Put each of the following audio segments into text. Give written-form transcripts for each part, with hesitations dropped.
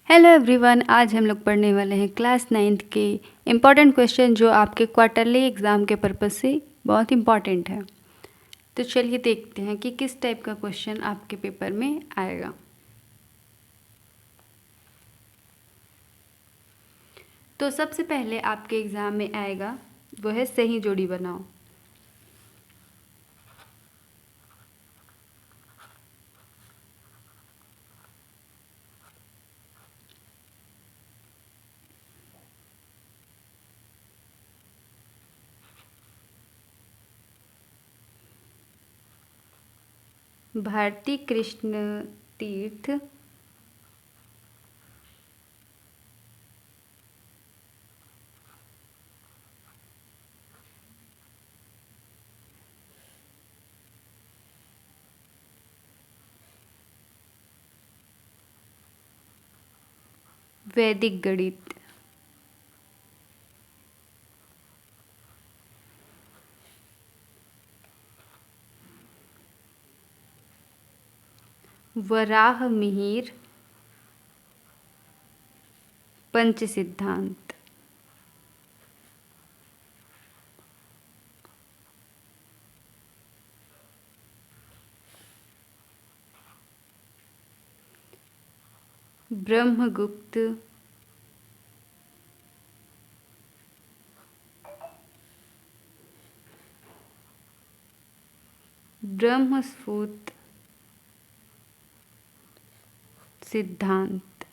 Hello everyone, आज हम लोग पढ़ने वाले हैं क्लास 9th के इम्पॉर्टेंट क्वेश्चन जो आपके क्वार्टरली एग्ज़ाम के पर्पज़ से बहुत इम्पॉर्टेंट है। तो चलिए देखते हैं कि किस टाइप का क्वेश्चन आपके पेपर में आएगा। तो सबसे पहले आपके एग्ज़ाम में आएगा वो है सही जोड़ी बनाओ। भारती कृष्ण तीर्थ वैदिक गणित। वराह मिहिर पंच सिद्धांत। ब्रह्मगुप्त ब्रह्मसूत्र सिद्धांत।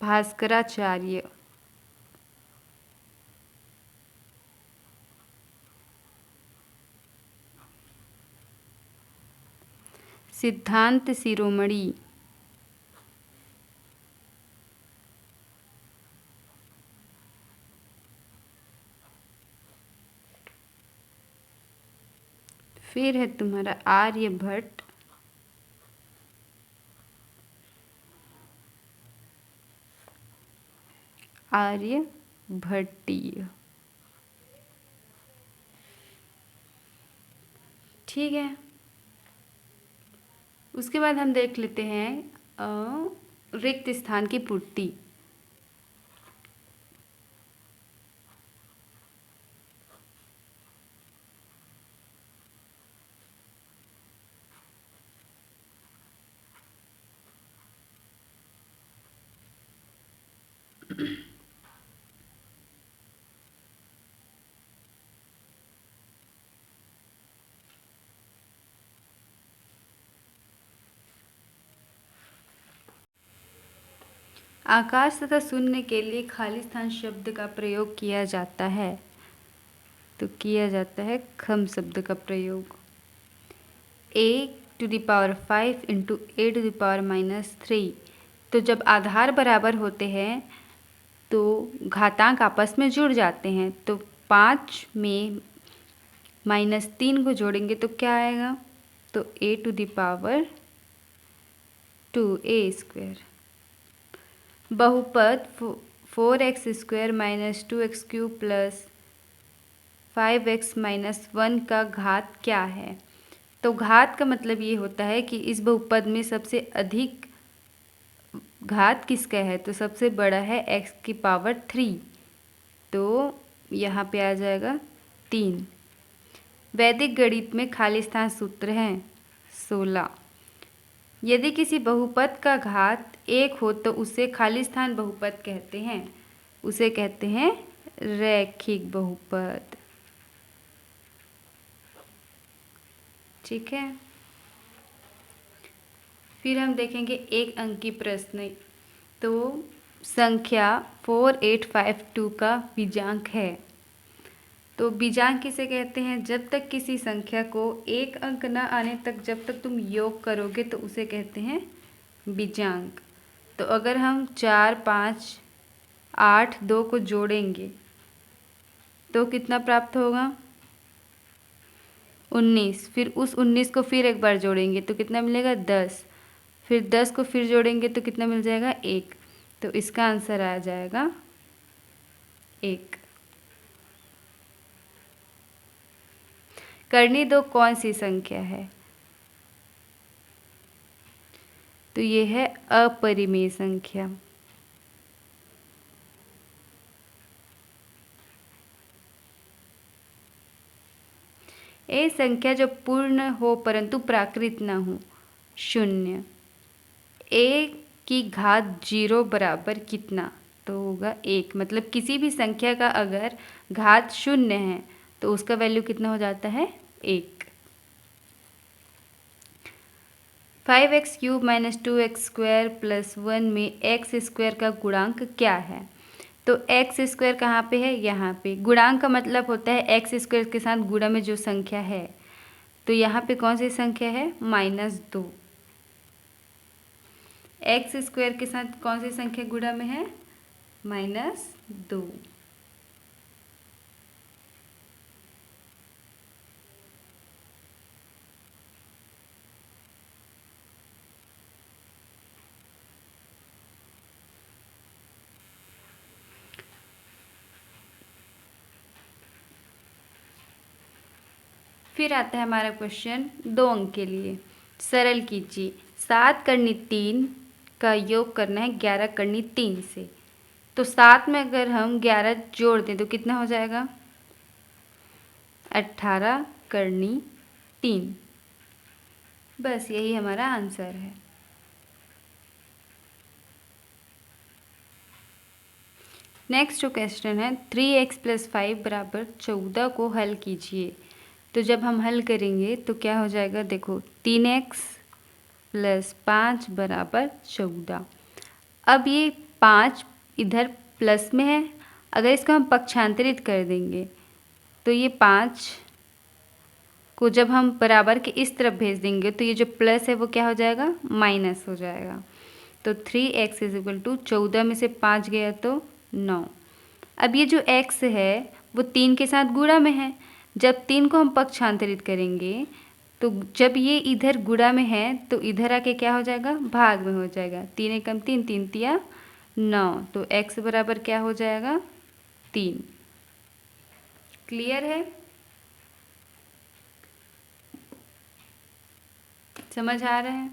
भास्कराचार्य। सिद्धांत शिरोमणि। फिर है तुम्हारा आर्यभट्ट। आर्यभट्टीय। ठीक है, उसके बाद हम देख लेते हैं रिक्त स्थान की पूर्ति। आकाश तथा शून्य के लिए खाली स्थान शब्द का प्रयोग किया जाता है, तो किया जाता है खम शब्द का प्रयोग। a⁵ इंटू a⁻³ तो जब आधार बराबर होते हैं तो घातांक आपस में जुड़ जाते हैं, तो 5 में -3 को जोड़ेंगे तो क्या आएगा, तो a⁴ बहुपद 4x² - 2x³ + 5x - 1 का घात क्या है। तो घात का मतलब ये होता है कि इस बहुपद में सबसे अधिक घात किसका है, तो सबसे बड़ा है x⁻3, तो यहाँ पे आ जाएगा 3। वैदिक गणित में खाली स्थान सूत्र हैं 16। यदि किसी बहुपद का घात 1 हो तो उसे खाली स्थान बहुपद कहते हैं, उसे कहते हैं रैखिक बहुपद। ठीक है, फिर हम देखेंगे एक अंकी प्रश्न। तो संख्या 4852 का बीजांक है। तो बीजांक किसे कहते हैं, जब तक किसी संख्या को एक अंक न आने तक जब तक तुम योग करोगे तो उसे कहते हैं बीजांक। तो अगर हम 4, 5, 8, 2 को जोड़ेंगे तो कितना प्राप्त होगा, 19। फिर उस 19 को फिर एक बार जोड़ेंगे तो कितना मिलेगा, 10। फिर 10 को फिर जोड़ेंगे तो कितना मिल जाएगा, 1। तो इसका आंसर आ जाएगा 1। करनी दो कौन सी संख्या है? तो ये है अपरिमेय संख्या। ए संख्या जो पूर्ण हो परंतु प्राकृत ना हो। शून्य। ए की घात 0 बराबर कितना? तो होगा 1। मतलब किसी भी संख्या का अगर घात 0 है तो उसका वैल्यू कितना हो जाता है? 1। 5x³ - 2x² + 1 में x² का गुणांक क्या है? तो x² कहाँ पे है? यहाँ पे। गुणांक का मतलब होता है x² के साथ गुणा में जो संख्या है। तो यहाँ पे कौन सी संख्या है? -2। x² के साथ कौन सी संख्या गुणा में है? -2। फिर आता है हमारा क्वेश्चन 2 अंक के लिए। सरल कीजिए। 7 करनी 3 का योग करना है 11 करनी 3 से। तो 7 में अगर हम 11 जोड़ दें तो कितना हो जाएगा? 18 करनी 3। बस यही हमारा आंसर है। नेक्स्ट जो क्वेश्चन है 3x + 5 = 14 को हल कीजिए। तो जब हम हल करेंगे तो क्या हो जाएगा? देखो 3x + 5 = 14। अब ये 5 इधर प्लस में है। अगर इसको हम पक्षांतरित कर देंगे तो ये 5 को जब हम बराबर के इस तरफ भेज देंगे तो ये जो प्लस है वो क्या हो जाएगा? माइनस हो जाएगा। तो 3x = 14 में से 5 गया तो 9। अब ये जो x है वो 3 के साथ गुणा में है। जब 3 को हम पक्षांतरित करेंगे तो जब ये इधर गुणा में है तो इधर आके क्या हो जाएगा? भाग में हो जाएगा। 3 एकम 3, 3 तिया 9। तो x बराबर क्या हो जाएगा? 3। क्लियर है? समझ आ रहा है?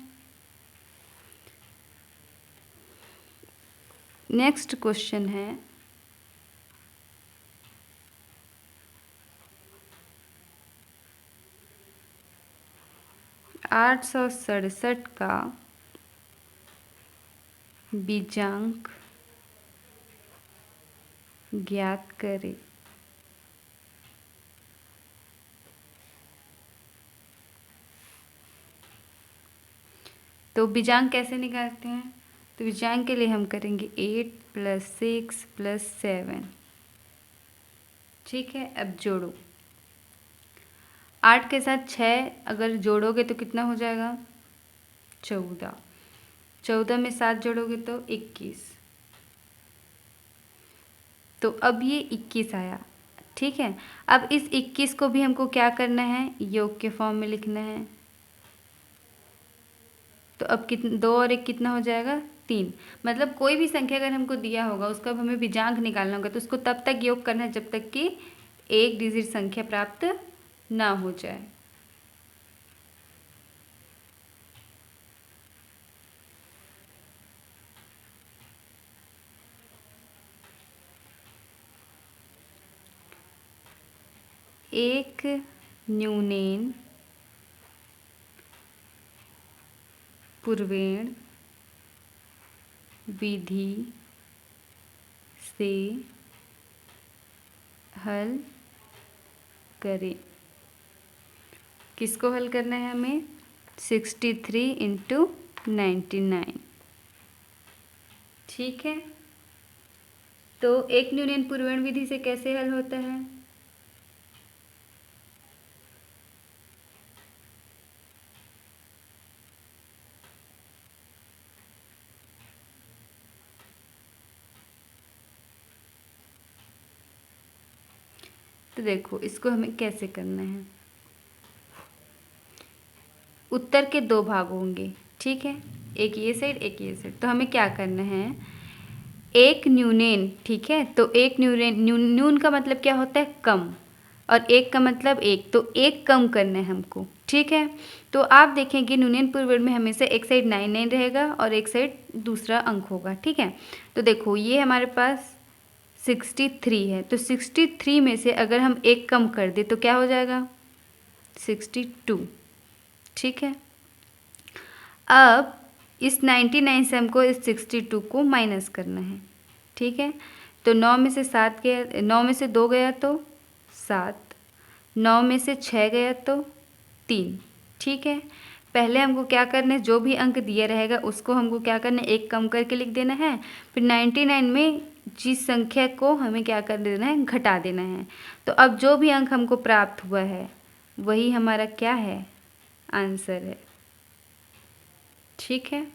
नेक्स्ट क्वेश्चन है 867 का बीजांक ज्ञात करें। तो बीजांक कैसे निकालते हैं? तो बीजांक के लिए हम करेंगे 8 + 6 + 7। ठीक है, अब जोड़ो। 8 के साथ 6 अगर जोड़ोगे तो कितना हो जाएगा? 14। 14 में 7 जोड़ोगे तो 21। तो अब ये 21 आया। ठीक है, अब इस 21 को भी हमको क्या करना है? योग के फॉर्म में लिखना है। तो अब कितना? 2 और 1 कितना हो जाएगा? 3। मतलब कोई भी संख्या अगर हमको दिया होगा उसका अब हमें बीजांक निकालना होगा तो उसको तब तक योग करना है जब तक कि एक डिजिट संख्या प्राप्त ना हो जाए। एक न्यूनेन पूर्वेण विधि से हल करें। किसको हल करना है हमें? 63 × 99। ठीक है, तो एक न्यूनेन पूर्वेण विधि से कैसे हल होता है? तो देखो इसको हमें कैसे करना है। उत्तर के 2 भाग होंगे। ठीक है, एक ये साइड एक ये साइड। तो हमें क्या करना है? एक न्यूनेन। ठीक है, तो एक न्यूनेन न्यून का मतलब क्या होता है? कम। और 1 का मतलब 1, तो 1 कम करना है हमको, ठीक है। तो आप देखेंगे न्यूननपुर वर्ड में हमेशा एक साइड 9 रहेगा और एक साइड दूसरा अंक होगा, ठीक है। तो देखो ये हमारे पास 63 है, तो 63 में से अगर हम 1 कम कर दें तो क्या हो जाएगा 62, ठीक है। अब इस 99 से हमको इस 62 को माइनस करना है, ठीक है। तो 9 में से 7 गया, 9 में से 2 गया तो 7, 9 में से 6 गया तो 3, ठीक है। पहले हमको क्या करना है, जो भी अंक दिया रहेगा उसको हमको क्या करना है 1 कम करके लिख देना है, फिर 99 में जिस संख्या को हमें क्या कर देना है घटा देना है। तो अब जो भी अंक हमको प्राप्त हुआ है वही हमारा क्या है आंसर है, ठीक है।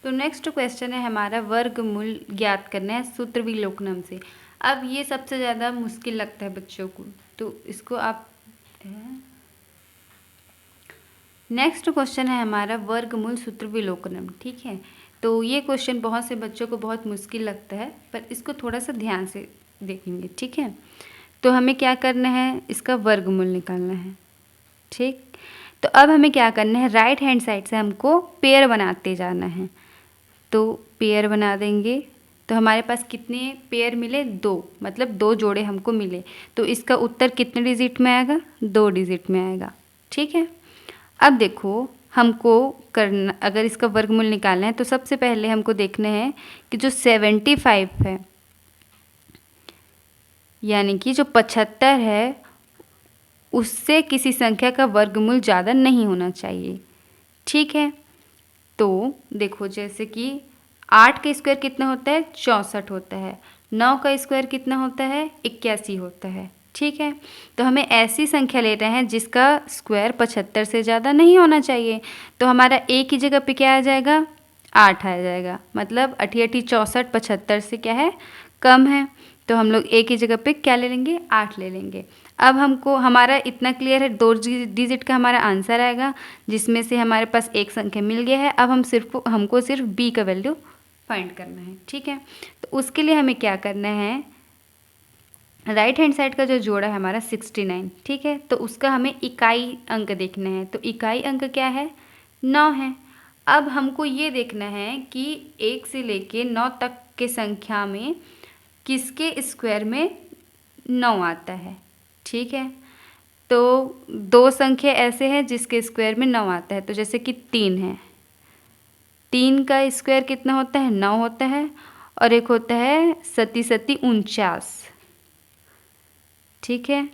तो नेक्स्ट क्वेश्चन है हमारा वर्गमूल ज्ञात करना है सूत्रविलोकनम से। अब ये सबसे ज़्यादा मुश्किल लगता है बच्चों को, तो इसको आप नेक्स्ट क्वेश्चन है हमारा वर्गमूल सूत्रविलोकनम, ठीक है। तो ये क्वेश्चन बहुत से बच्चों को बहुत मुश्किल लगता है, पर इसको थोड़ा सा ध्यान से देखेंगे, ठीक है। तो हमें क्या करना है, इसका वर्गमूल निकालना है, ठीक। तो अब हमें क्या करना है, राइट हैंड साइड से हमको पेयर बनाते जाना है। तो पेयर बना देंगे, तो हमारे पास कितने पेयर मिले 2, मतलब 2 जोड़े हमको मिले। तो इसका उत्तर कितने डिजिट में आएगा 2 डिजिट में आएगा, ठीक है। अब देखो हमको करना, अगर इसका वर्गमूल निकालना है तो सबसे पहले हमको देखना है कि जो 75 है यानी कि जो 75 है उससे किसी संख्या का वर्गमूल ज़्यादा नहीं होना चाहिए, ठीक है। तो देखो जैसे कि 8 का स्क्वायर कितना होता है 64 होता है, 9 का स्क्वायर कितना होता है 81 होता है, ठीक है। तो हमें ऐसी संख्या ले रहे हैं जिसका स्क्वायर 75 से ज़्यादा नहीं होना चाहिए। तो हमारा एक ही जगह पे क्या आ जाएगा 8 आ जाएगा, मतलब 8 8 64 75 से क्या है कम है। तो हम लोग एक ही जगह पे क्या ले लेंगे 8 ले लेंगे। अब हमको हमारा इतना क्लियर है 2 डिजिट का हमारा आंसर आएगा, जिसमें से हमारे पास एक संख्या मिल गया है। अब हमको सिर्फ b का वैल्यू फाइंड करना है, ठीक है। तो उसके लिए हमें क्या करना है, राइट हैंड साइड का जो जोड़ा है हमारा 69, ठीक है। तो उसका हमें इकाई अंक देखना है, तो इकाई अंक क्या है 9 है। अब हमको ये देखना है कि 1 से लेके 9 तक के संख्या में किसके स्क्वायर में 9 आता है, ठीक है। तो 2 संख्या ऐसे हैं जिसके स्क्वायर में 9 आता है, तो जैसे कि 3 है, 3 का स्क्वायर कितना होता है 9 होता है, और एक होता है 7 7 49, ठीक है।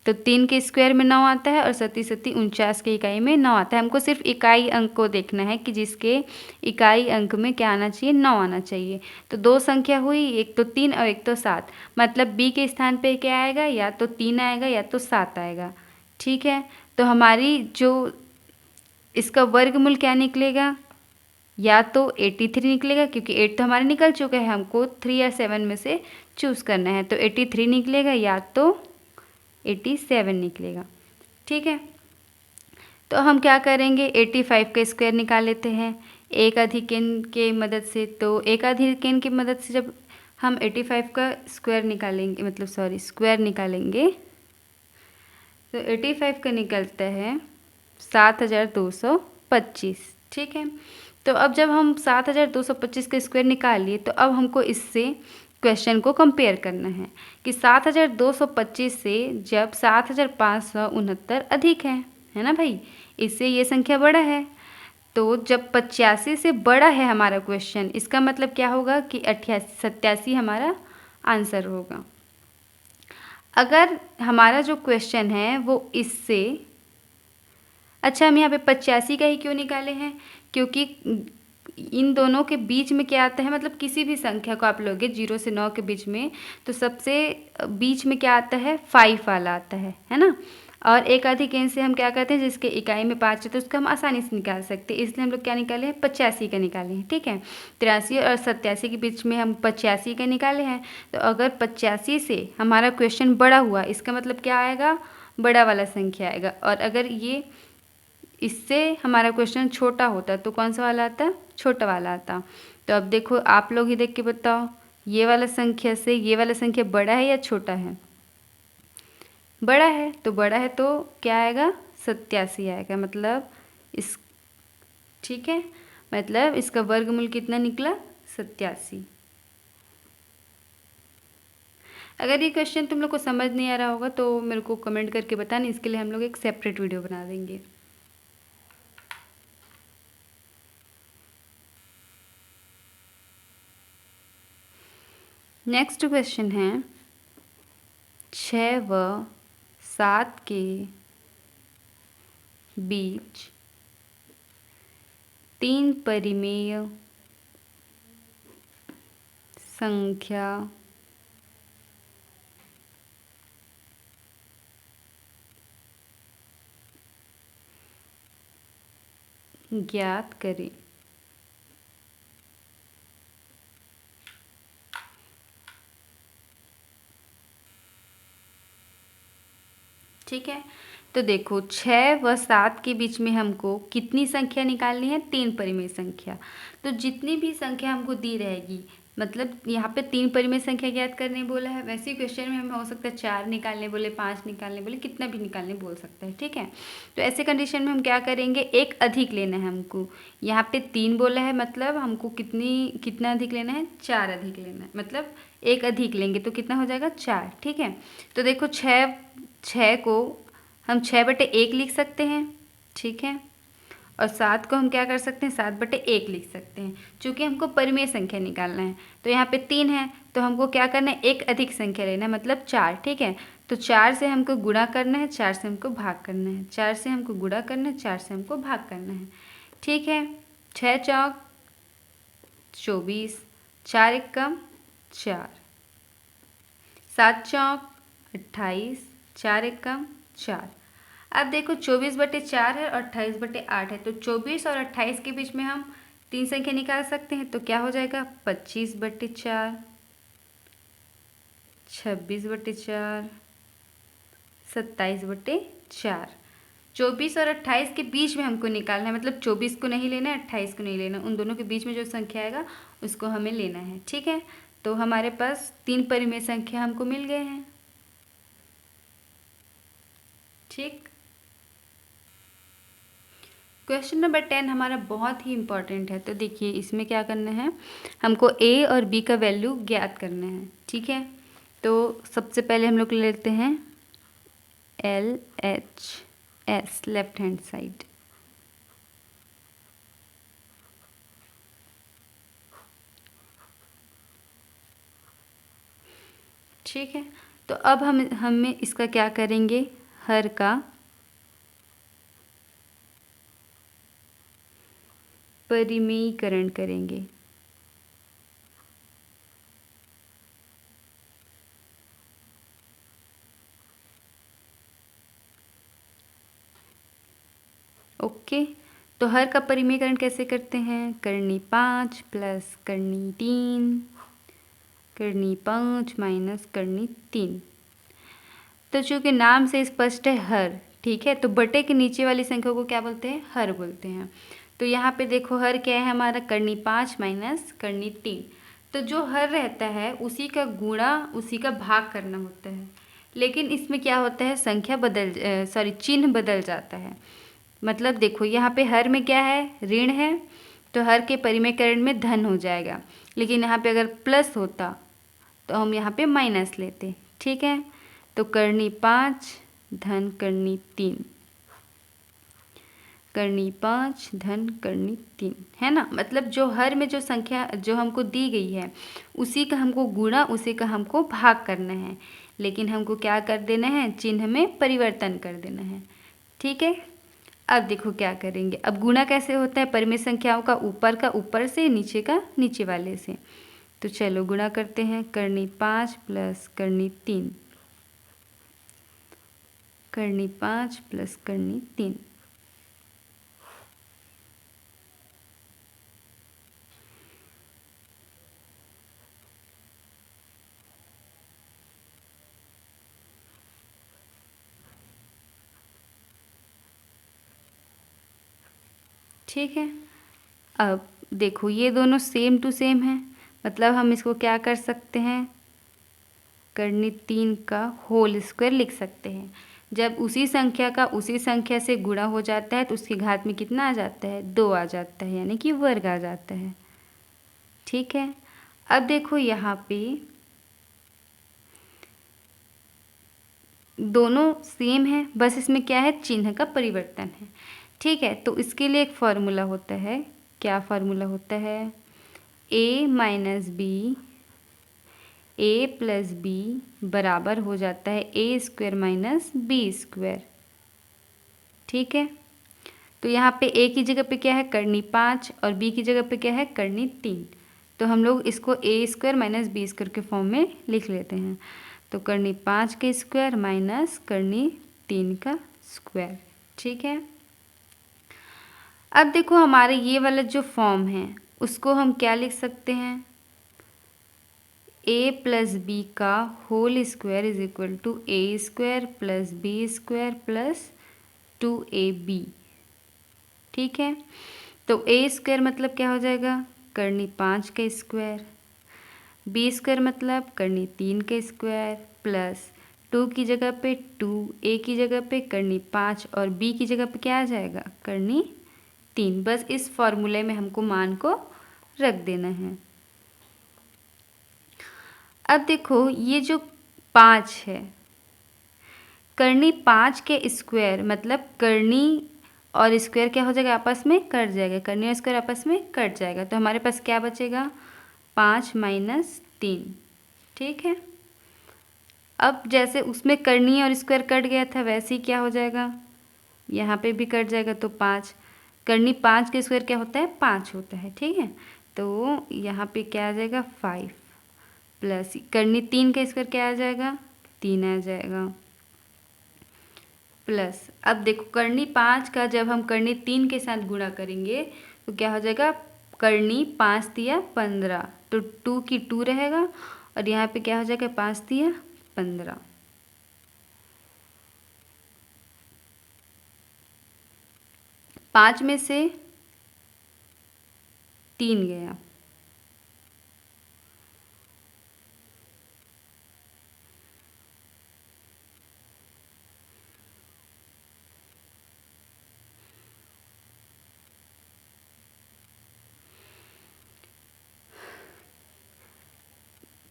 तो 3 के स्क्वायर में 9 आता है और 7 7 49 के इकाई में 9 आता है। हमको सिर्फ इकाई अंक को देखना है कि जिसके इकाई अंक में क्या आना चाहिए 9 आना चाहिए। तो 2 संख्या हुई, एक तो 3 और एक तो 7, मतलब b के स्थान पे क्या आएगा, या तो 3 आएगा या तो 7 आएगा, ठीक है। तो हमारी जो इसका वर्गमूल क्या निकलेगा, या तो 83 निकलेगा, क्योंकि 8 तो हमारा निकल चुका है, हमको 3 या 7 में से चूज़ करना है। तो 83 निकलेगा या तो 87 निकलेगा, ठीक है। तो हम क्या करेंगे 85 का स्क्वायर निकाल लेते हैं एक अधिकेन के मदद से। तो एक अधिकेन की मदद से जब हम 85 का स्क्वायर निकालेंगे, मतलब सॉरी स्क्वायर निकालेंगे, तो 85 का निकलता है 7225, ठीक है। तो अब जब हम 7225 का स्क्वायर निकाल लिए, तो अब हमको इससे क्वेश्चन को कंपेयर करना है कि 7225 से जब 7569 अधिक है ना भाई, इससे ये संख्या बड़ा है। तो जब 85 से बड़ा है हमारा क्वेश्चन, इसका मतलब क्या होगा कि 87 हमारा आंसर होगा। अगर हमारा जो क्वेश्चन है वो इससे, अच्छा हम यहाँ पे 85 का ही क्यों निकाले हैं, क्योंकि इन दोनों के बीच में क्या आता है, मतलब किसी भी संख्या को आप लोगे 0 से 9 के बीच में, तो सबसे बीच में क्या आता है 5 वाला आता है ना। और एक अधिकेन से हम क्या करते हैं, जिसके इकाई में 5 है तो उसको हम आसानी से निकाल सकते हैं, इसलिए हम लोग क्या निकाले हैं 85 का निकाले हैं, ठीक है। 83 और 87 के बीच में हम 85 का निकाले हैं। तो अगर 85 से हमारा क्वेश्चन बड़ा हुआ, इसका मतलब क्या आएगा बड़ा वाला संख्या आएगा। और अगर ये इससे हमारा क्वेश्चन छोटा होता तो कौन सा वाला आता? छोटा वाला आता। तो अब देखो आप लोग ही देख के बताओ, ये वाला संख्या से ये वाला संख्या बड़ा है या छोटा है? बड़ा है, तो बड़ा है तो क्या आएगा? 87 आएगा। मतलब इस ठीक है, मतलब इसका वर्गमूल कितना निकला? 87। अगर ये क्वेश्चन तुम लोग को समझ नहीं आ रहा होगा तो मेरे को कमेंट करके बताना, इसके लिए हम लोग एक सेपरेट वीडियो बना देंगे। नेक्स्ट क्वेश्चन है 6 व 7 के बीच 3 परिमेय संख्या ज्ञात करें। ठीक है, तो देखो 6 व 7 के बीच में हमको कितनी संख्या निकालनी है? 3 परिमेय संख्या। तो जितनी भी संख्या हमको दी रहेगी, मतलब यहाँ पे 3 परिमेय संख्या ज्ञात करने बोला है, वैसे ही क्वेश्चन में हमें हो सकता है 4 निकालने बोले, 5 निकालने बोले, कितना भी निकालने बोल सकता है। ठीक है, तो ऐसे कंडीशन में हम क्या करेंगे? एक अधिक लेना है हमको। यहाँ पे 3 बोला है, मतलब हमको कितना अधिक लेना है? 4 अधिक लेना है। मतलब एक अधिक लेंगे तो कितना हो जाएगा? 4। ठीक है, तो देखो 6 को हम 6/1 लिख सकते हैं। ठीक है, और 7 को हम क्या कर सकते हैं? 7/1 लिख सकते हैं। चूँकि हमको परिमेय संख्या निकालना है, तो यहाँ पे 3 है तो हमको क्या करना है? एक अधिक संख्या लेना है, मतलब 4। ठीक है, तो 4 से हमको गुणा करना है, 4 से हमको भाग करना है, 4 से हमको गुणा करना है, 4 से हमको भाग करना है। ठीक है, 6 चौक 24, 4 एकम 4, 7 चौक 28, 4 एकम 4। अब देखो 24/4 है और 28/8 है, तो 24 और 28 के बीच में हम 3 संख्या निकाल सकते हैं। तो क्या हो जाएगा? 25/4, 26/4, 27/4। 24 और 28 के बीच में हमको निकालना है, मतलब 24 को नहीं लेना है, 28 को नहीं लेना, उन दोनों के बीच में जो संख्या आएगा उसको हमें लेना है। ठीक है, तो हमारे पास 3 परिमेय संख्या हमको मिल गए हैं। ठीक, क्वेश्चन नंबर 10 हमारा बहुत ही इम्पॉर्टेंट है। तो देखिए इसमें क्या करना है, हमको ए और बी का वैल्यू ज्ञात करना है। ठीक है, तो सबसे पहले हम लोग लेते हैं LHS, लेफ्ट हैंड साइड। ठीक है, तो अब हमें इसका क्या करेंगे? हर का परिमेयीकरण करेंगे। ओके, तो हर का परिमेयीकरण कैसे करते हैं? करनी 5 प्लस करनी 3, करनी 5 माइनस करनी 3। तो चूँकि नाम से स्पष्ट है हर, ठीक है, तो बटे के नीचे वाली संख्या को क्या बोलते हैं? हर बोलते हैं। तो यहाँ पे देखो हर क्या है हमारा? करनी 5 माइनस करनी 3। तो जो हर रहता है उसी का गुणा, उसी का भाग करना होता है। लेकिन इसमें क्या होता है? संख्या चिन्ह बदल जाता है। मतलब देखो यहाँ पे हर में क्या है? ऋण है, तो हर के परिमेयकरण में धन हो जाएगा। लेकिन यहाँ पे अगर प्लस होता तो हम यहाँ पे माइनस लेते। ठीक है, तो करनी 5 धन करनी 3, करनी 5 धन करनी 3, है ना? मतलब जो हर में जो संख्या जो हमको दी गई है उसी का हमको गुणा, उसी का हमको भाग करना है। लेकिन हमको क्या कर देना है? चिन्ह में परिवर्तन कर देना है। ठीक है, अब देखो क्या करेंगे। अब गुणा कैसे होता है? परिमेय संख्याओं का ऊपर से, नीचे का नीचे वाले से। तो चलो गुणा करते हैं। करनी 5 प्लस करनी 3, करनी 5 प्लस करनी 3। ठीक है। अब देखो ये दोनों सेम टू सेम है, मतलब हम इसको क्या कर सकते हैं, करनी 3 का होल स्क्वायर लिख सकते हैं। जब उसी संख्या का उसी संख्या से गुणा हो जाता है तो उसकी घात में कितना आ जाता है, 2 आ जाता है, यानी कि वर्ग आ जाता है। ठीक है। अब देखो यहाँ पे दोनों सेम है, बस इसमें क्या है, चिन्ह का परिवर्तन है। ठीक है, तो इसके लिए एक फार्मूला होता है। क्या फार्मूला होता है, a minus B, a plus B बराबर हो जाता है a square minus B square. ठीक है, तो यहाँ पे a की जगह पे क्या है, करनी 5 और b की जगह पे क्या है, करनी 3। तो हम लोग इसको a square minus B square के फॉर्म में लिख लेते हैं। तो करनी 5 के स्क्वायर माइनस करनी 3 का स्क्वायर। ठीक है। अब देखो हमारे ये वाला जो फॉर्म है उसको हम क्या लिख सकते हैं, a प्लस बी का whole square is equal to A square plus B square plus 2ab। ठीक है, तो a स्क्वायर मतलब क्या हो जाएगा, करनी 5 का स्क्वायर, बी स्क्वायर मतलब करनी 3 का स्क्वायर प्लस 2 की जगह पे 2, a की जगह पे करनी 5 और b की जगह पे क्या आ जाएगा, करनी 3। बस इस फॉर्मूले में हमको मान को रख देना है। अब देखो ये जो 5 है, करनी 5 के स्क्वायर मतलब करनी और स्क्वायर क्या हो जाएगा, आपस में कट जाएगा, करनी और स्क्वायर आपस में कट जाएगा। तो हमारे पास क्या बचेगा, 5 माइनस 3। ठीक है, अब जैसे उसमें करनी और स्क्वायर कट गया था वैसे ही क्या हो जाएगा, यहाँ पे भी कट जाएगा। तो 5 करनी 5 के स्क्वायर क्या होता है, 5 होता है। ठीक है, तो यहाँ पे क्या आ जाएगा, 5 प्लस करनी 3 का स्क्वायर क्या आ जाएगा, 3 आ जाएगा प्लस। अब देखो करनी 5 का जब हम करनी 3 के साथ गुणा करेंगे तो क्या हो जाएगा, करनी 5 दिया 15, तो 2 की 2 रहेगा और यहाँ पे क्या हो जाएगा, 5 दिया 15। पाँच में से 3 गया,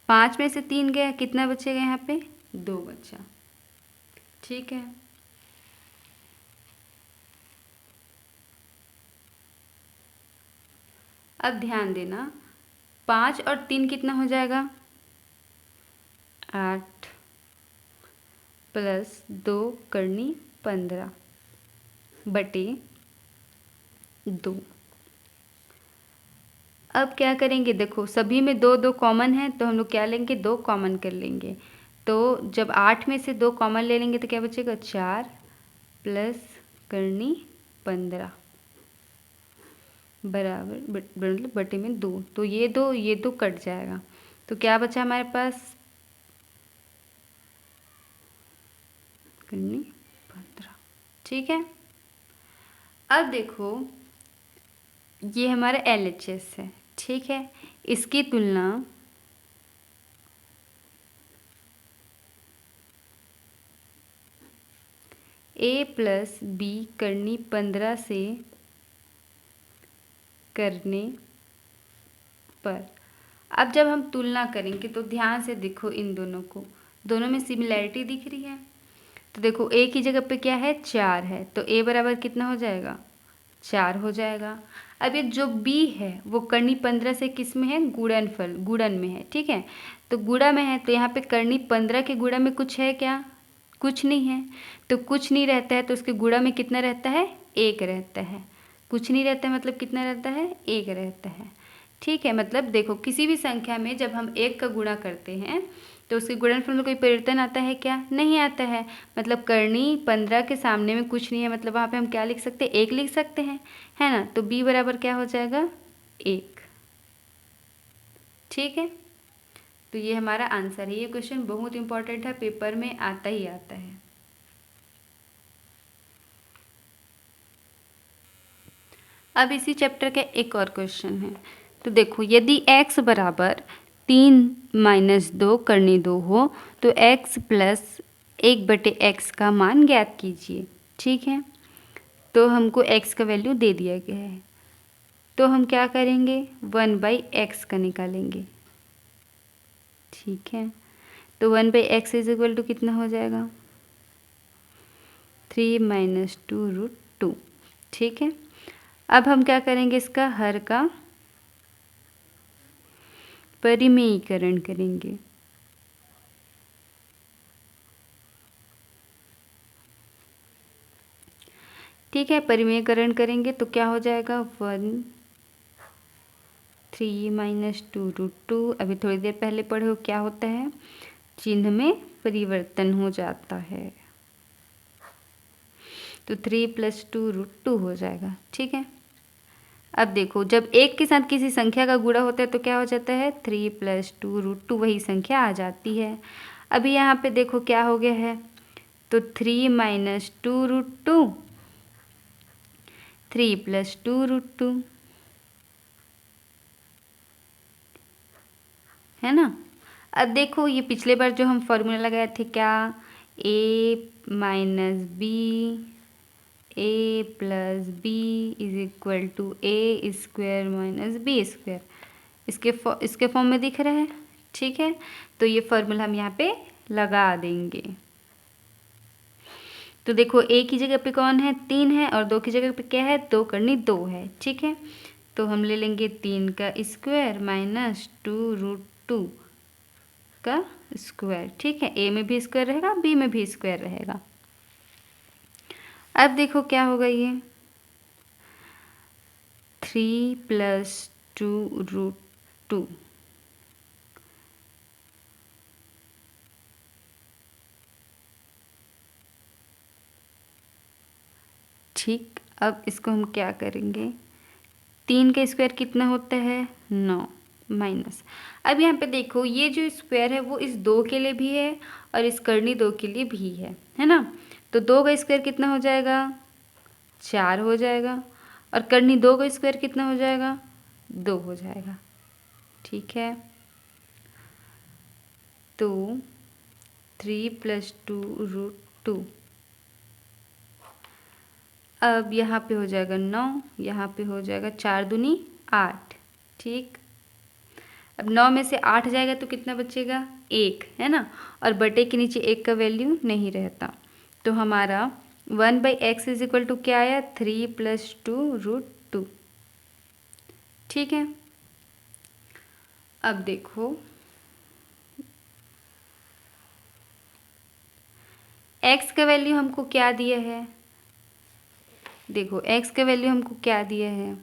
पाँच में से 3 गया, कितना बचेगा यहाँ पे, 2 बचा। ठीक है, अब ध्यान देना 5 और 3 कितना हो जाएगा, 8 प्लस 2 करनी 15 बटे 2। अब क्या करेंगे, देखो सभी में 2 2 कॉमन है तो हम लोग क्या लेंगे, 2 कॉमन कर लेंगे। तो जब 8 में से 2 कॉमन ले लेंगे तो क्या बचेगा, 4 प्लस करनी 15 बराबर मतलब बटे में 2। तो ये 2 कट जाएगा, तो क्या बचा हमारे पास, करनी 15। ठीक है, अब देखो ये हमारा LHS है। ठीक है, इसकी तुलना a प्लस बी करनी 15 से करने पर। अब जब हम तुलना करेंगे तो ध्यान से देखो इन दोनों को, दोनों में सिमिलैरिटी दिख रही है। तो देखो a की जगह पे क्या है, 4 है, तो a बराबर कितना हो जाएगा, 4 हो जाएगा। अब ये जो b है वो करनी 15 से किस में है, गुणनफल, गुणन में है। ठीक है, तो गुणा में है तो यहाँ पे करनी 15 के गुणा में कुछ है क्या, कुछ नहीं है। तो कुछ नहीं रहता है तो उसके गुणा में कितना रहता है, 1 रहता है। कुछ नहीं रहता है मतलब कितना रहता है, 1 रहता है। ठीक है, मतलब देखो किसी भी संख्या में जब हम 1 का गुणा करते हैं तो उसके गुणनफल में कोई परिवर्तन आता है क्या, नहीं आता है। मतलब करनी 15 के सामने में कुछ नहीं है, मतलब वहाँ पे हम क्या लिख सकते हैं, 1 लिख सकते हैं, है ना। तो b बराबर क्या हो जाएगा, 1। ठीक है, तो ये हमारा आंसर है। ये क्वेश्चन बहुत इंपॉर्टेंट है, पेपर में आता ही आता है। अब इसी चैप्टर का एक और क्वेश्चन है। तो देखो, यदि x बराबर 3-2 करनी 2 हो तो x प्लस 1/x का मान ज्ञात कीजिए। ठीक है, तो हमको x का वैल्यू दे दिया गया है, तो हम क्या करेंगे, 1/x का निकालेंगे। ठीक है, तो 1/x इज इक्वल टू कितना हो जाएगा, 3 - 2√2। ठीक है, अब हम क्या करेंगे, इसका हर का परिमेयीकरण करेंगे। ठीक है, परिमेयीकरण करेंगे तो क्या हो जाएगा, 3 - 2√2। अभी थोड़ी देर पहले पढ़े हो क्या होता है, चिन्ह में परिवर्तन हो जाता है, तो 3 + 2√2 हो जाएगा। ठीक है, अब देखो, जब एक के साथ किसी संख्या का गुणा होता है तो क्या हो जाता है, 3 + 2√2 वही संख्या आ जाती है। अभी यहाँ पे देखो क्या हो गया है, तो 3 - 2√2, 3 + 2√2, है ना। अब देखो, ये पिछले बार जो हम फॉर्मूला लगाए थे, क्या, a - b, a + b is equal to a² - b², इसके फॉर्म में दिख रहा है। ठीक है, तो ये फॉर्मूला हम यहाँ पे लगा देंगे। तो देखो, a की जगह पे कौन है, 3 है, और 2 की जगह पे क्या है, 2 करनी 2 है। ठीक है, तो हम ले लेंगे 3 का स्क्वायर माइनस 2√2 का स्क्वायर। ठीक है, a में भी स्क्वायर रहेगा, b में भी स्क्वायर रहेगा। अब देखो क्या होगा, ये 3 + 2√2, ठीक। अब इसको हम क्या करेंगे, 3 का स्क्वायर कितना होता है, 9 माइनस। अब यहाँ पे देखो, ये जो स्क्वायर है वो इस 2 के लिए भी है और इस करनी 2 के लिए भी है ना। तो 2 का स्क्वायर कितना हो जाएगा, 4 हो जाएगा, और करनी 2 का स्क्वायर कितना हो जाएगा, 2 हो जाएगा। ठीक है, तो 3 + 2√2, अब यहाँ पे हो जाएगा 9, यहाँ पे हो जाएगा 4 दूनी 8। ठीक, अब 9 में से 8 जाएगा तो कितना बचेगा, 1, है ना, और बटे के नीचे 1 का वैल्यू नहीं रहता, तो हमारा 1/x इज इक्वल टू क्या आया, 3 + 2√2। ठीक है, अब देखो, x का वैल्यू हमको क्या दिया है, देखो x का वैल्यू हमको क्या दिया है,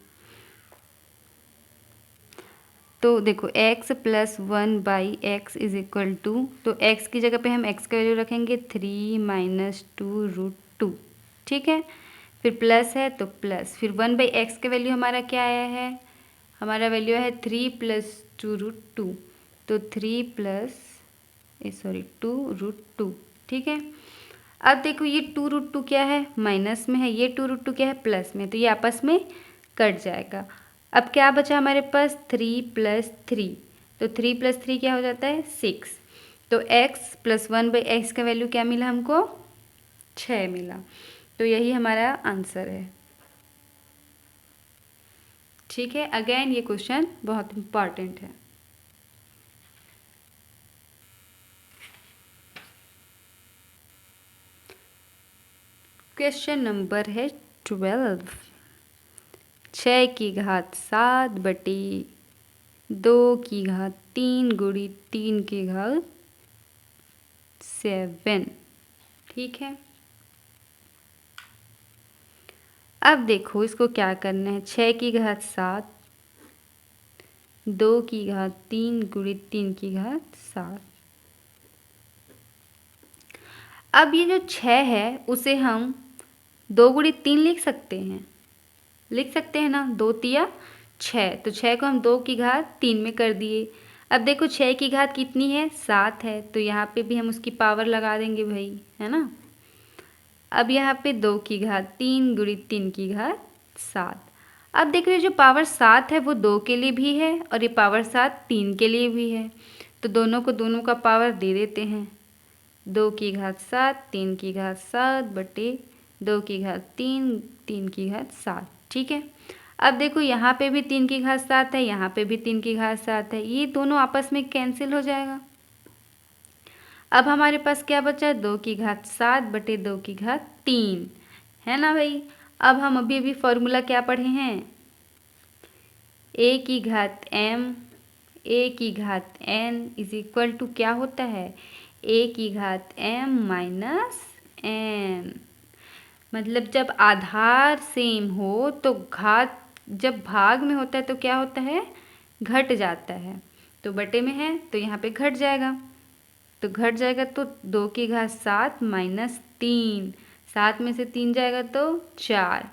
तो देखो x + 1/x is equal to, तो x की जगह पे हम x का वैल्यू रखेंगे 3 - 2√2। ठीक है, फिर प्लस है तो प्लस, फिर 1/x का वैल्यू हमारा क्या आया है, हमारा वैल्यू है 3 + 2√2, तो 2√2। ठीक है, अब देखो, ये 2√2 क्या है, माइनस में है, ये 2√2 क्या है, प्लस में, तो ये आपस में कट जाएगा। अब क्या बचा हमारे पास, 3 + 3, तो 3 + 3 क्या हो जाता है, 6, तो x + 1/x का वैल्यू क्या मिला हमको, 6 मिला, तो यही हमारा आंसर है। ठीक है, अगेन ये क्वेश्चन बहुत इम्पॉर्टेंट है। क्वेश्चन नंबर है 12, 6 की घात 7 बटी 2 की घात 3 गुणी 3 की घात 7। ठीक है, अब देखो, इसको क्या करना है, 6 की घात 7, 2 की घात 3 गुणी 3 की घात 7। अब ये जो 6 है उसे हम 2 गुणी 3 लिख सकते हैं, है ना, 2 तिया 6, तो 6 को हम 2 की घात 3 में कर दिए। अब देखो, 6 की घात कितनी है, 7 है, तो यहाँ पे भी हम उसकी पावर लगा देंगे भाई, है ना। अब यहाँ पे 2 की घात 3 गुणी 3 की घात 7। अब देखो ये जो पावर 7 है वो 2 के लिए भी है और ये पावर 7 3 के लिए भी है, तो दोनों का पावर दे देते हैं। 2 की घात 7, 3 की घात 7 बटे 2 की घात 3, 3 की घात 7। ठीक है, अब देखो यहाँ पे भी 3 की घात 7 है, यहाँ पे भी 3 की घात 7 है, ये दोनों आपस में कैंसिल हो जाएगा। अब हमारे पास क्या बचा, 2 की घात 7 बटे 2 की घात 3, है ना भाई। अब हम अभी फॉर्मूला क्या पढ़े हैं, a की घात m a की घात n इज इक्वल टू क्या होता है, a की घात m माइनस n। मतलब जब आधार सेम हो तो घात जब भाग में होता है तो क्या होता है, घट जाता है। तो बटे में है तो यहाँ पे घट जाएगा, तो घट जाएगा तो 2 की घात 7 माइनस 3, 7 में से 3 जाएगा तो 4।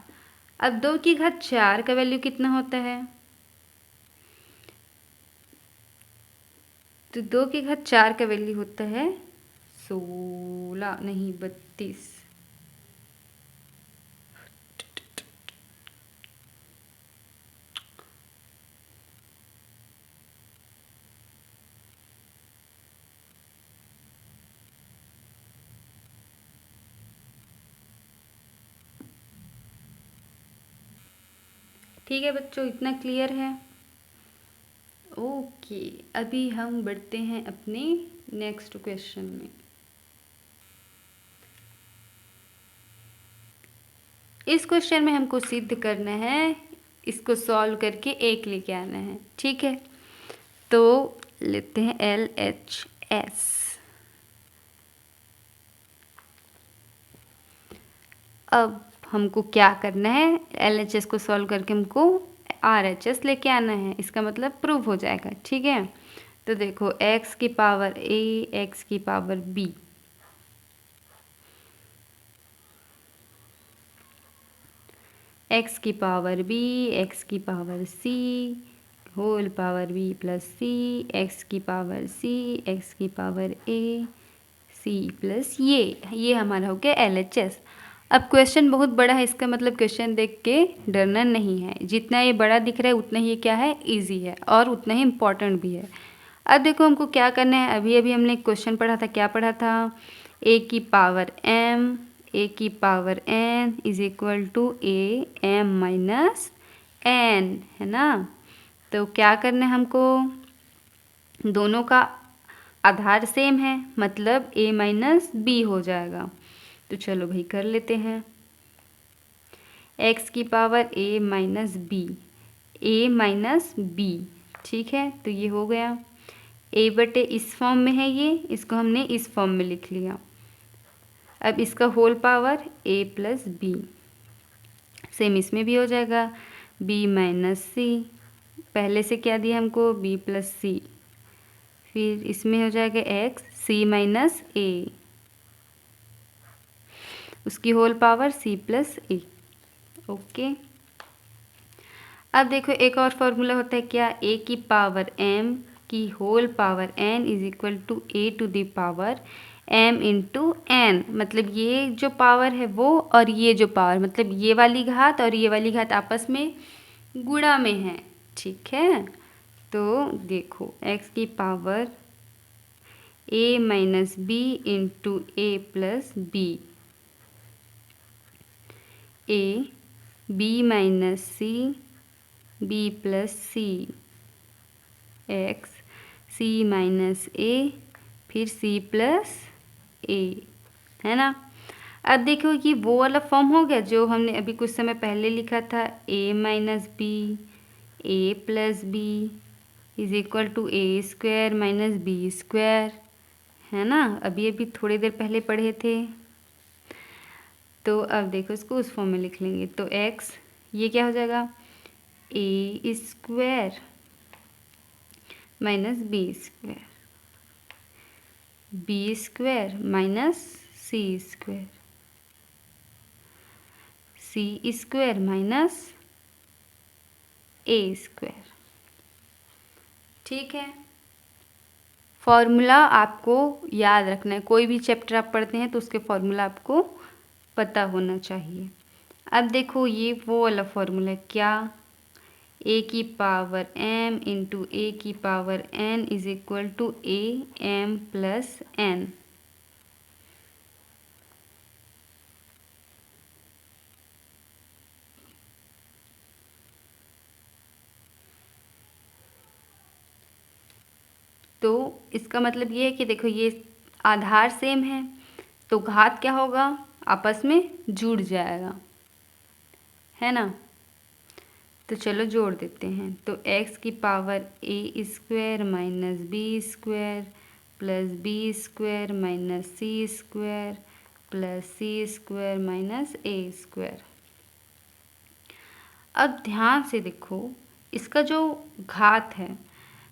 अब 2 की घात 4 का वैल्यू कितना होता है, तो 2 की घात 4 का वैल्यू होता है 16 नहीं 32। ठीक है बच्चों, इतना क्लियर है। ओके, अभी हम बढ़ते हैं अपने नेक्स्ट क्वेश्चन में। इस क्वेश्चन में हमको सिद्ध करना है, इसको सॉल्व करके एक लेके आना है। ठीक है, तो लेते हैं LHS। अब हमको क्या करना है, LHS को सॉल्व करके हमको RHS लेके आना है, इसका मतलब प्रूव हो जाएगा। ठीक है, तो देखो x की पावर a, x की पावर b, x की पावर b, x की power c whole power b plus c, x की पावर c, x की पावर a, c प्लस ये हमारा हो गया LHS। अब क्वेश्चन बहुत बड़ा है, इसका मतलब क्वेश्चन देख के डरना नहीं है, जितना ये बड़ा दिख रहा है उतना ही क्या है, इजी है और उतना ही इम्पोर्टेंट भी है। अब देखो हमको क्या करना है, अभी अभी हमने क्वेश्चन पढ़ा था, क्या पढ़ा था, a की पावर m, a की power n is equal to a m minus n, है ना। तो क्या करना है हमको, दोनों का आधार सेम है, मतलब a माइनस b हो जाएगा। तो चलो भाई कर लेते हैं, x की power a minus b, a minus b। ठीक है, तो ये हो गया, a बटे इस फॉर्म में है ये, इसको हमने इस फॉर्म में लिख लिया। अब इसका whole power a plus b, same इसमें भी हो जाएगा, b माइनस c, पहले से क्या दिया हमको, b प्लस c, फिर इसमें हो जाएगा x, c माइनस a, उसकी whole power c plus a। Okay, अब देखो एक और फॉर्मूला होता है क्या, a की पावर m की whole power n is equal to a to the power m into n। मतलब ये जो पावर है वो और ये जो पावर, मतलब ये वाली घात और ये वाली घात आपस में गुणा में है। ठीक है, तो देखो x की power a minus b into a plus b, a b minus c, b plus c, x c minus a, फिर c प्लस a, है ना। अब देखो ये वो वाला फॉर्म हो गया जो हमने अभी कुछ समय पहले लिखा था, a minus B, a plus B is equal to a square minus B square, है ना, अभी अभी थोड़ी देर पहले पढ़े थे। तो अब देखो इसको उस फॉर्म में लिख लेंगे, तो x ये क्या हो जाएगा, a square minus B square, B square minus C square, C square minus A square. ठीक है, फॉर्मूला आपको याद रखना है, कोई भी चैप्टर आप पढ़ते हैं तो उसके फॉर्मूला आपको पता होना चाहिए। अब देखो ये वो वाला फॉर्मूला क्या, ए की पावर m इंटू ए की power n is equal to A m plus n। तो इसका मतलब ये है कि देखो ये आधार सेम है तो घात क्या होगा, आपस में जुड़ जाएगा, है ना। तो चलो जोड़ देते हैं। तो x की power a square minus B square plus B square minus C square plus C square minus A square. अब ध्यान से देखो इसका जो घात है,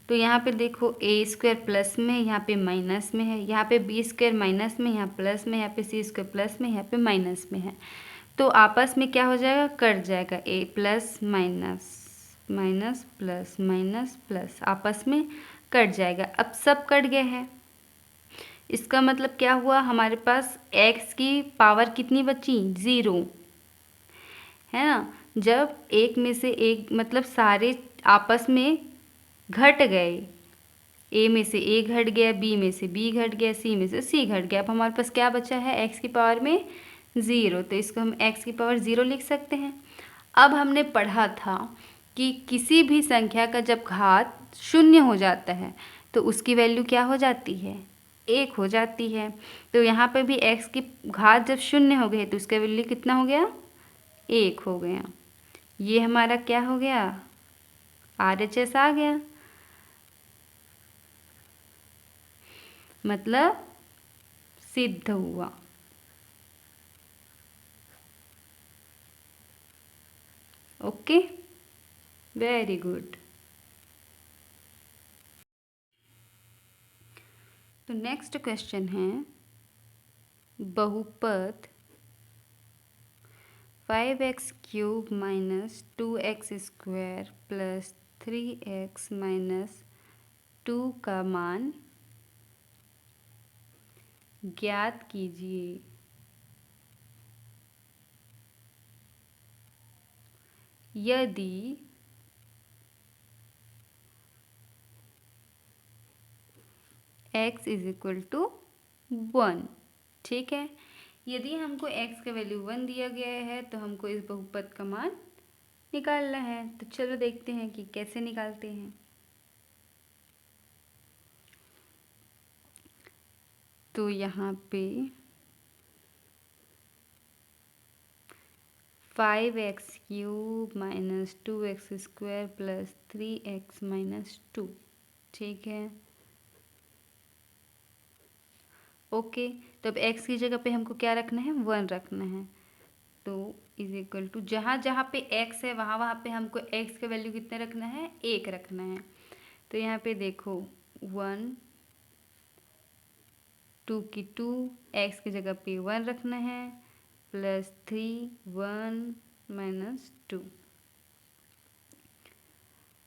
तो यहाँ पे देखो ए स्क्वायर प्लस में, यहाँ पे माइनस में है, यहाँ पे बी स्क्वायर माइनस में, यहाँ प्लस में, यहाँ पे सी स्क्वायर प्लस में, यहाँ पे माइनस में है। तो आपस में क्या हो जाएगा, कट जाएगा, ए plus minus minus plus minus plus आपस में कट जाएगा। अब सब कट गए हैं, इसका मतलब क्या हुआ, हमारे पास x की पावर कितनी बची, 0, है ना। जब एक में से एक मतलब सारे आपस में घट गए, ए में से ए घट गया, बी में से बी घट गया, सी में से सी घट गया, अब हमारे पास क्या बचा है, x की पावर में 0, तो इसको हम x की पावर 0 लिख सकते हैं। अब हमने पढ़ा था कि किसी भी संख्या का जब घात 0 हो जाता है तो उसकी वैल्यू क्या हो जाती है, 1 हो जाती है। तो यहाँ पे भी x की घात जब 0 हो गई तो उसका वैल्यू कितना हो गया, 1 हो गया। ये हमारा क्या हो गया, RHS आ गया, मतलब सिद्ध हुआ। Okay, very good. तो नेक्स्ट क्वेश्चन है, बहुपद 5x cube minus 2x square plus 3x minus 2 का मान ज्ञात कीजिए। यदि x इज इक्वल टू 1, ठीक है। यदि हमको x का वैल्यू 1 दिया गया है तो हमको इस बहुपद का मान निकालना है। तो चलो देखते हैं कि कैसे निकालते हैं। तो यहाँ पे 5x cube minus 2x square plus 3x minus 2, ठीक है। ओके, तो अब x की जगह पे हमको क्या रखना है, 1 रखना है। तो इज इक्वल टू जहाँ जहाँ पे x है वहाँ वहाँ पे हमको x का वैल्यू कितना रखना है, 1 रखना है। तो यहाँ पे देखो 1 2 की 2, x की जगह पे 1 रखना है, प्लस 3 1 माइनस 2।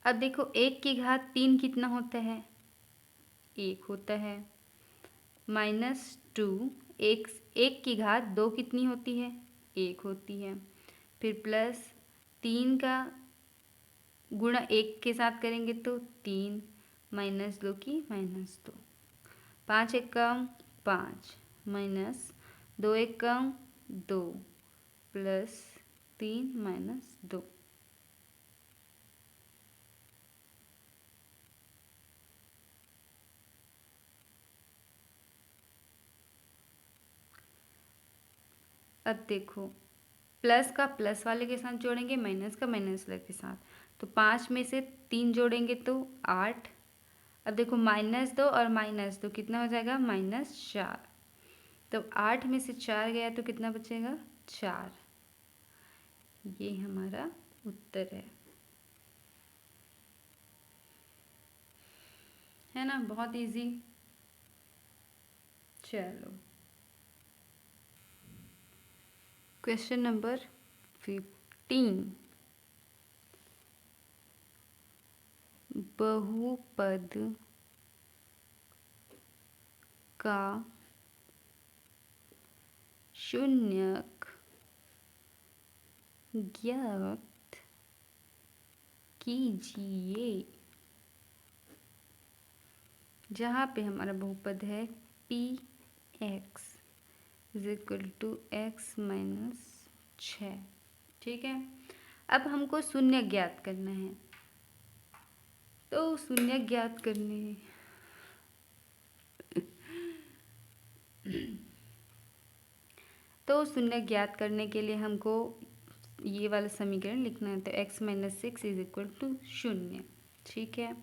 अब देखो 1 की घात 3 कितना होता है, 1 होता है, माइनस 2 एक की घात 2 कितनी होती है, 1 होती है, फिर प्लस 3 का गुणा 1 के साथ करेंगे तो 3, माइनस 2 की माइनस 2, 5 एक कम 5, माइनस 2 एक कम 2, प्लस 3 माइनस 2। अब देखो प्लस का प्लस वाले के साथ जोड़ेंगे, माइनस का माइनस वाले के साथ, तो 5 में से 3 जोड़ेंगे तो 8। अब देखो -2 और -2 कितना हो जाएगा, -4। तो 8 में से 4 गया तो कितना बचेगा, 4। ये हमारा उत्तर है ना, बहुत इजी। चलो क्वेश्चन नंबर 15, बहुपद का शून्यक ज्ञात कीजिए, जहाँ पे हमारा बहुपद है P X is equal to X minus 6। ठीक है, अब हमको शून्य ज्ञात करना है, तो शून्य ज्ञात करने तो शून्य ज्ञात करने के लिए हमको ये वाला समीकरण लिखना है, तो x minus 6 is equal to 0। ठीक है,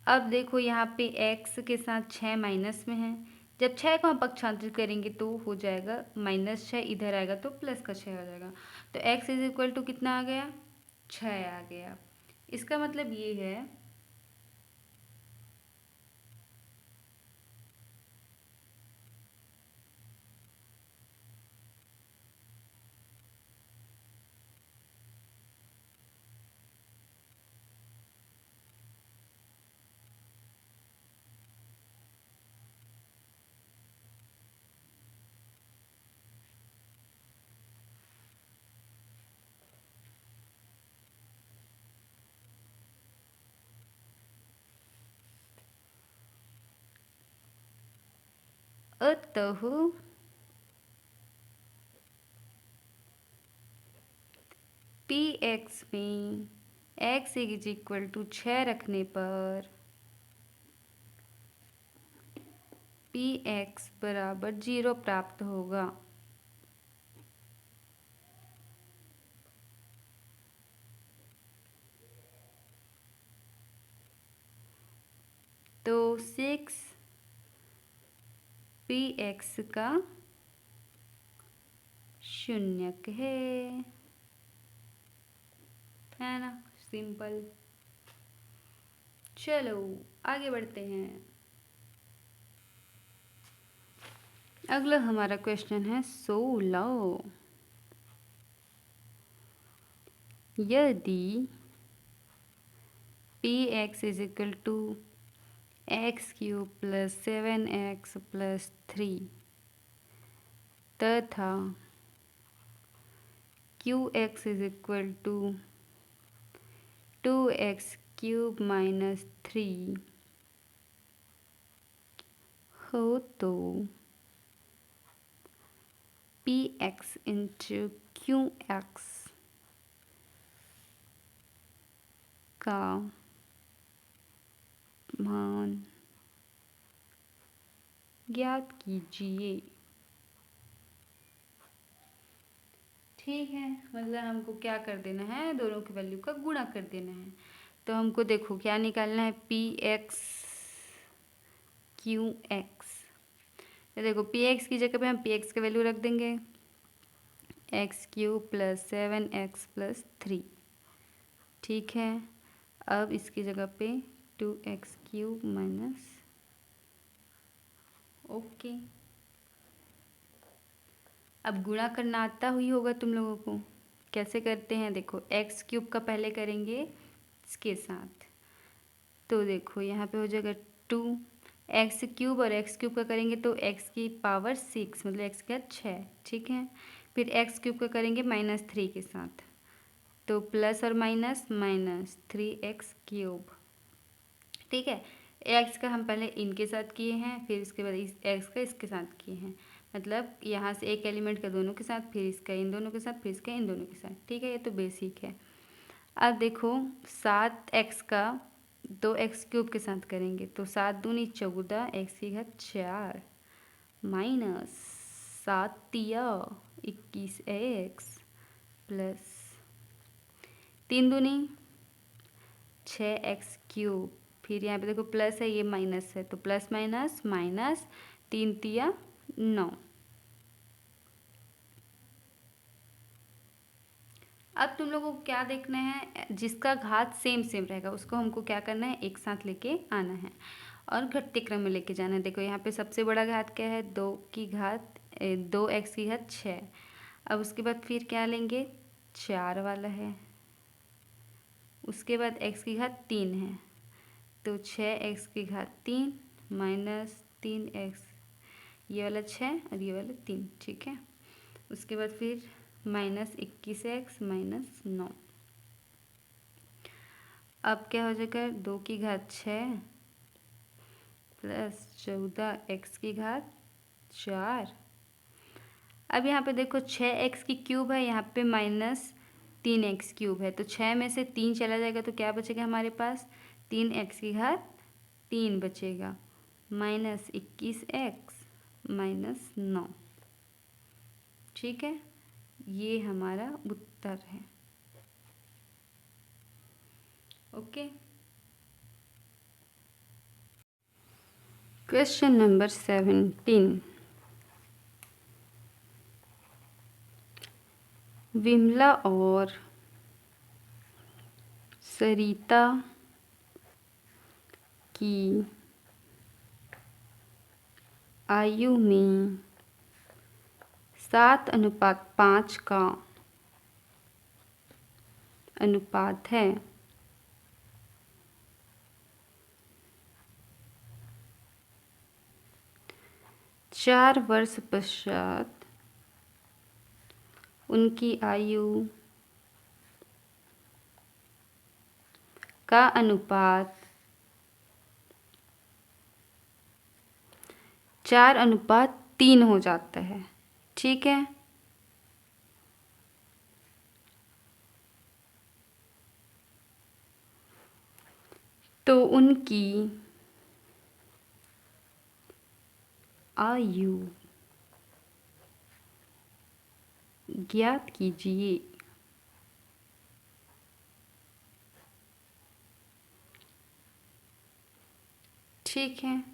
अब देखो यहाँ पे x के साथ 6 माइनस में है, जब 6 को हम पक्षांतरित करेंगे तो हो जाएगा -6, इधर आएगा तो प्लस का 6 हो जाएगा, तो x इज इक्वल टू कितना आ गया, 6 आ गया। इसका मतलब ये है अतः पी एक्स में x इज इक्वल टू 6 रखने पर पी एक्स बराबर 0 प्राप्त होगा। तो 6 पी एक्स का शून्यक है ना, सिंपल। चलो आगे बढ़ते हैं। अगला हमारा क्वेश्चन है 16। यदि P X is equal to X cube plus 7x plus 3 तथा Q X is equal to 2x cube minus 3 हो, तो P X into Q X का मान ज्ञात कीजिए। ठीक है, मतलब हमको क्या कर देना है, दोनों की वैल्यू का गुणा कर देना है। तो हमको देखो क्या निकालना है, पी एक्स क्यू एक्स। तो देखो पी एक्स की जगह पे हम पी एक्स का वैल्यू रख देंगे x cube plus 7x plus 3। ठीक है, अब इसकी जगह पे 2x क्यूब माइनस, ओके। अब गुणा करना आता हुई होगा तुम लोगों को, कैसे करते हैं देखो, एक्स क्यूब का पहले करेंगे इसके साथ, तो देखो यहाँ पे हो जाएगा 2x क्यूब, और एक्स क्यूब का करेंगे तो x की पावर 6 मतलब x का 6। ठीक है, फिर x क्यूब का करेंगे -3 के साथ, तो प्लस और माइनस माइनस 3x क्यूब। ठीक है, x का हम पहले इनके साथ किए हैं, फिर इसके बाद इस x का इसके साथ किए हैं, मतलब यहाँ से एक एलिमेंट का दोनों के साथ, फिर इसका इन दोनों के साथ, फिर इसका इन दोनों के साथ। ठीक है, ये तो बेसिक है। अब देखो 7x का 2x क्यूब के साथ करेंगे, तो 7 दूनी 14 x की घात 4 माइनस 7 तिया 21x प्लस 3 दूनी 6x क्यूब, फिर यहाँ पे देखो प्लस है, ये माइनस है, तो प्लस माइनस माइनस 3 तिया 9। अब तुम लोगों को क्या देखना है, जिसका घात सेम सेम रहेगा उसको हमको क्या करना है, एक साथ लेके आना है और घटते क्रम में लेके जाना है। देखो यहाँ पे सबसे बड़ा घात क्या है, 2x की घात 6। अब उसके बाद फिर क्या लेंगे, 4 वाला है, उसके बाद x की घात 3 है, तो 6x की घात 3 माइनस 3x, ये वाला 6 और ये वाला 3। ठीक है, उसके बाद फिर -21x माइनस 9। अब क्या हो जाएगा, 2 की घात 6 प्लस 14 x की घात 4। अब यहाँ पे देखो 6x³ है, यहाँ पे -3x³ है, तो 6 में से 3 चला जाएगा तो क्या बचेगा हमारे पास, 3x की घात 3 बचेगा, -21x -9। ठीक है, ये हमारा उत्तर है। Okay, question number 17। विमला और सरिता की आयु में 7:5 का अनुपात है। 4 वर्ष पश्चात उनकी आयु का अनुपात 4:3 हो जाता है। ठीक है, तो उनकी आयु ज्ञात कीजिए। ठीक है,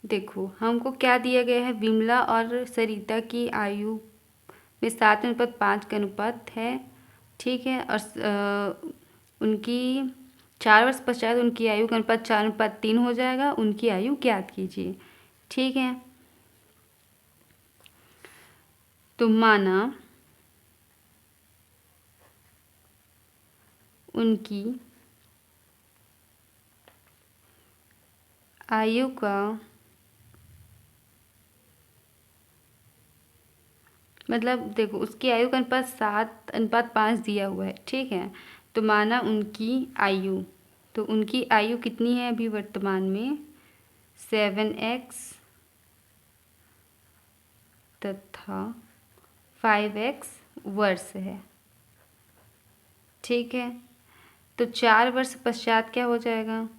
देखो हमको क्या दिया गया है, विमला और सरिता की आयु में 7:5 का अनुपात है। ठीक है, और उनकी 4 वर्ष पश्चात उनकी आयु का अनुपात 4:3 हो जाएगा। उनकी आयु ज्ञात कीजिए। ठीक है, तो माना उनकी आयु का मतलब देखो उसकी आयु का अनुपात 7:5 दिया हुआ है। ठीक है, तो माना उनकी आयु, तो उनकी आयु कितनी है अभी वर्तमान में, 7x तथा 5x वर्ष है। ठीक है, तो 4 वर्ष पश्चात क्या हो जाएगा,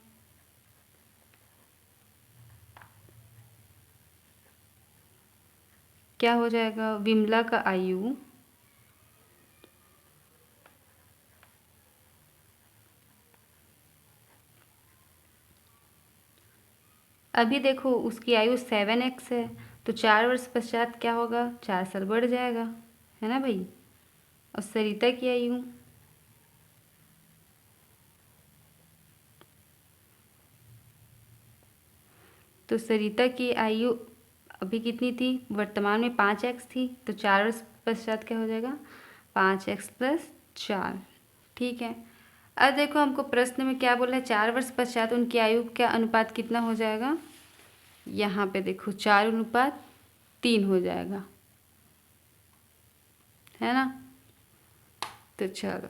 क्या हो जाएगा, विमला का आयु अभी देखो उसकी आयु 7x है, तो 4 वर्ष पश्चात क्या होगा, 4 साल बढ़ जाएगा, है ना भाई। और सरिता की आयु तो सरिता की आयु अभी कितनी थी, वर्तमान में 5x थी, तो 4 वर्ष पश्चात क्या हो जाएगा, 5x + 4। ठीक है, अब देखो हमको प्रश्न में क्या बोला है, 4 वर्ष पश्चात उनकी आयु का अनुपात कितना हो जाएगा, यहाँ पे देखो 4:3 हो जाएगा, है ना। तो चलो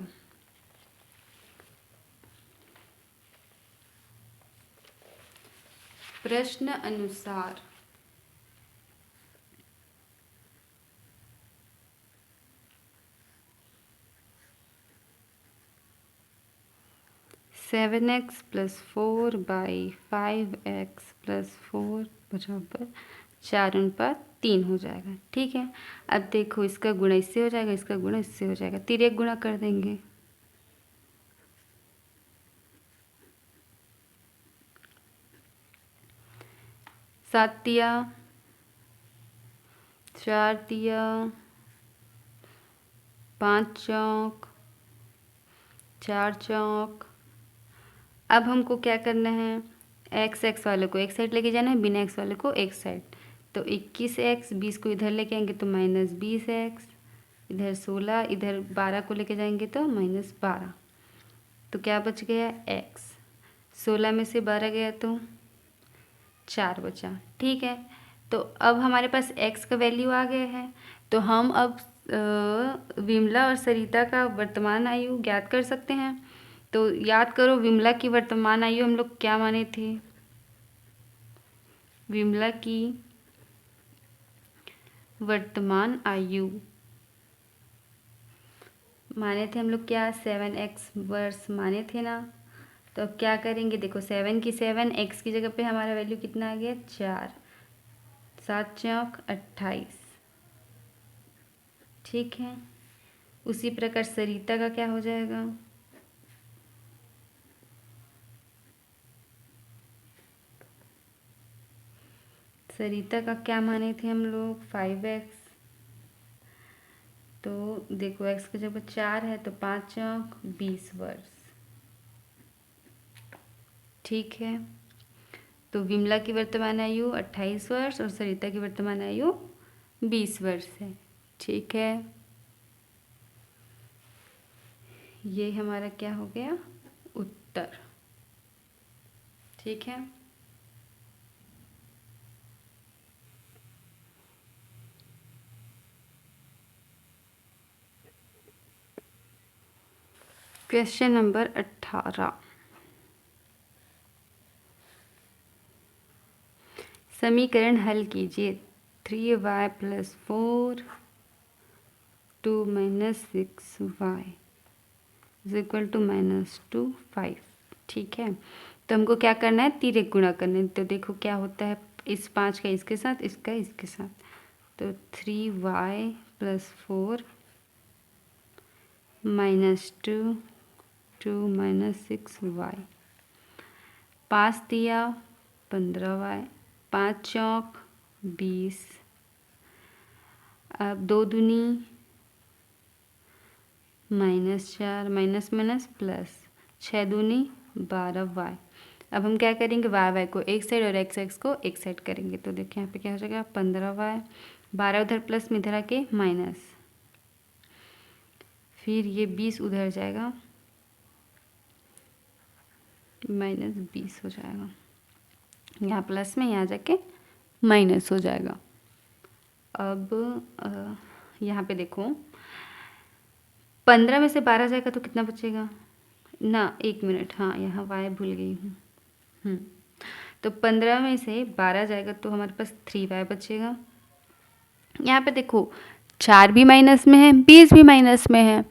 प्रश्न अनुसार 7x + 4/5x + 4 बराबर 4:3 हो जाएगा। ठीक है, अब देखो इसका गुणा इससे हो जाएगा, इसका गुणा इससे हो जाएगा, तिर्यक गुणा कर देंगे। सात तिया 4 तिया 5 चौक 4 चौक। अब हमको क्या करना है, x वाले को एक साइड लेके जाना है, बिना x वाले को एक साइड। तो 21x, 20 को इधर लेके आएंगे तो -20x, इधर 16, इधर 12 को लेके जाएंगे तो -12। तो क्या बच गया, x। 16 में से 12 गया तो 4 बचा। ठीक है, तो अब हमारे पास x का वैल्यू आ गया है, तो हम अब विमला और सरिता का वर्तमान आयु ज्ञात कर सकते हैं। तो याद करो विमला की वर्तमान आयु हम लोग क्या माने थे? विमला की वर्तमान आयु माने थे हम लोग क्या? 7x वर्ष माने थे ना। तो अब क्या करेंगे? देखो 7 की 7, x की जगह पे हमारा वैल्यू कितना आ गया? 4, 7 चौक 28। ठीक है। उसी प्रकार सरिता का क्या हो जाएगा? सरिता का क्या माने थे हम लोग? 5x। तो देखो x की जगह 4 है तो 5 चौक 20 वर्ष। ठीक है। तो विमला की वर्तमान आयु 28 वर्ष और सरिता की वर्तमान आयु 20 वर्ष है। ठीक है। ये हमारा क्या हो गया? उत्तर। ठीक है। Question number 18। समीकरण हल कीजिए। 3y + 4 2 - 6y = -2 5। ठीक है। तो हमको क्या करना है? तिर्यक गुणा करना है। तो देखो क्या होता है, इस 5 का इसके साथ, इसका इसके साथ। तो 3y + 4 -2 2 - 6y 5 दिया 15y 5 चौक 20। अब 2 दूनी -4 माइनस प्लस 6 दूनी 12y। अब हम क्या करेंगे? y को एक साइड और x को एक साइड करेंगे। तो देखिए यहाँ पे क्या हो जाएगा? 15y 12 उधर प्लस में इधर आके माइनस, फिर ये 20 उधर जाएगा -20 हो जाएगा। यहाँ प्लस में यहाँ जाके माइनस हो जाएगा। अब यहाँ पे देखो 15 में से 12 जाएगा तो कितना बचेगा ना? 1 मिनट, हाँ यहाँ y भूल गई हूँ। तो 15 में से 12 जाएगा तो हमारे पास 3y बचेगा। यहाँ पे देखो 4 भी माइनस में है, 20 भी माइनस में है,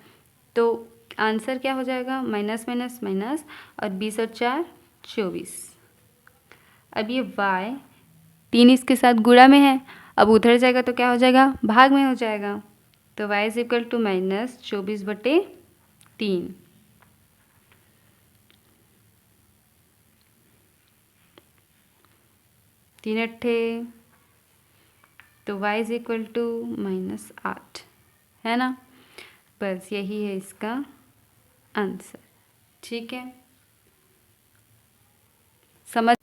तो आंसर क्या हो जाएगा? माइनस माइनस माइनस, और 20 और 4 24। अब ये y 3 इसके साथ गुणा में है, अब उधर जाएगा तो क्या हो जाएगा? भाग में हो जाएगा। तो y = -24/3। तीन अट्ठे, तो y = -8 है ना। बस यही है इसका आंसर। ठीक है। समझ?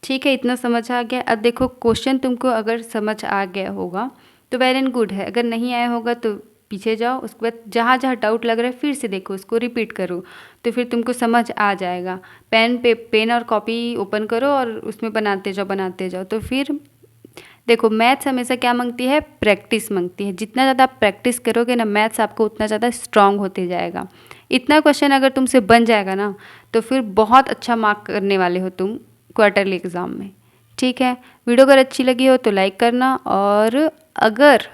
ठीक है, इतना समझ आ गया। अब देखो क्वेश्चन तुमको अगर समझ आ गया होगा तो वेल एंड गुड है, अगर नहीं आया होगा तो पीछे जाओ, उसके बाद जहाँ जहाँ डाउट लग रहा है फिर से देखो, उसको रिपीट करो, तो फिर तुमको समझ आ जाएगा। पेन और कॉपी ओपन करो और उसमें बनाते जाओ। तो फिर देखो मैथ्स हमेशा क्या मांगती है? प्रैक्टिस मांगती है। जितना ज़्यादा आप प्रैक्टिस करोगे ना मैथ्स आपको उतना ज़्यादा स्ट्रांग होते जाएगा। इतना क्वेश्चन अगर तुमसे बन जाएगा ना तो फिर बहुत अच्छा मार्क करने वाले हो तुम क्वार्टरली एग्ज़ाम में। ठीक है। वीडियो अगर अच्छी लगी हो तो लाइक करना, और अगर